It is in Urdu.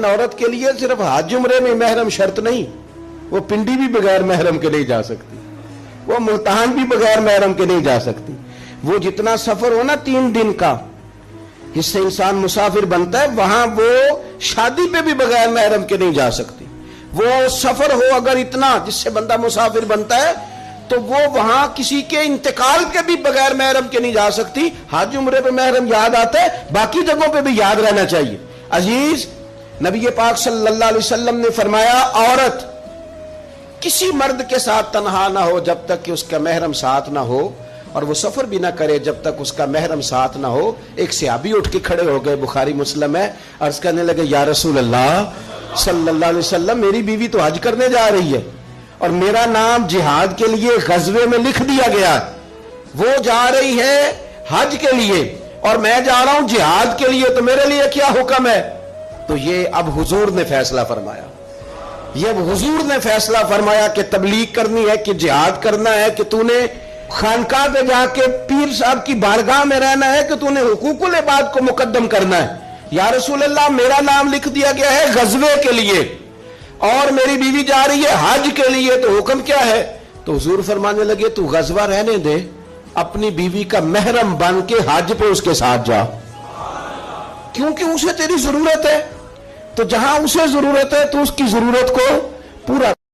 عورت کے لیے صرف حج عمرے میں محرم شرط نہیں، وہ پنڈی بھی بغیر محرم کے نہیں جا سکتی، وہ ملتان بھی بغیر محرم کے نہیں جا سکتی۔ وہ جتنا سفر ہو نا 3 دن کا، جس سے انسان مسافر بنتا ہے، وہاں وہ شادی پہ بھی بغیر محرم کے نہیں جا سکتی۔ وہ سفر ہو اگر اتنا جس سے بندہ مسافر بنتا ہے تو وہ وہاں کسی کے انتقال کے بھی بغیر محرم کے نہیں جا سکتی۔ حج عمرے پہ محرم یاد آتا ہے، باقی جگہوں پہ بھی یاد رہنا چاہیے۔ عزیز، نبی پاک صلی اللہ علیہ وسلم نے فرمایا عورت کسی مرد کے ساتھ تنہا نہ ہو جب تک کہ اس کا محرم ساتھ نہ ہو، اور وہ سفر بھی نہ کرے جب تک اس کا محرم ساتھ نہ ہو۔ ایک صحابی اٹھ کے کھڑے ہو گئے، بخاری مسلم ہے، عرض کرنے لگے یا رسول اللہ صلی اللہ علیہ وسلم، میری بیوی تو حج کرنے جا رہی ہے اور میرا نام جہاد کے لیے غزوے میں لکھ دیا گیا، وہ جا رہی ہے حج کے لیے اور میں جا رہا ہوں جہاد کے لیے، تو میرے لیے کیا حکم ہے؟ تو یہ اب حضور نے فیصلہ فرمایا، یہ اب حضور نے فیصلہ فرمایا کہ تبلیغ کرنی ہے کہ جہاد کرنا ہے، کہ تو نے خانقاہ پہ جا کے پیر صاحب کی بارگاہ میں رہنا ہے، کہ تو نے حقوق العباد کو مقدم کرنا ہے۔ یا رسول اللہ، میرا نام لکھ دیا گیا ہے غزوے کے لیے اور میری بیوی جا رہی ہے حج کے لیے، تو حکم کیا ہے؟ تو حضور فرمانے لگے تو غزوہ رہنے دے، اپنی بیوی کا محرم بن کے حج پہ اس کے ساتھ جا، کیونکہ اسے تیری ضرورت ہے، تو جہاں اسے ضرورت ہے تو اس کی ضرورت کو پورا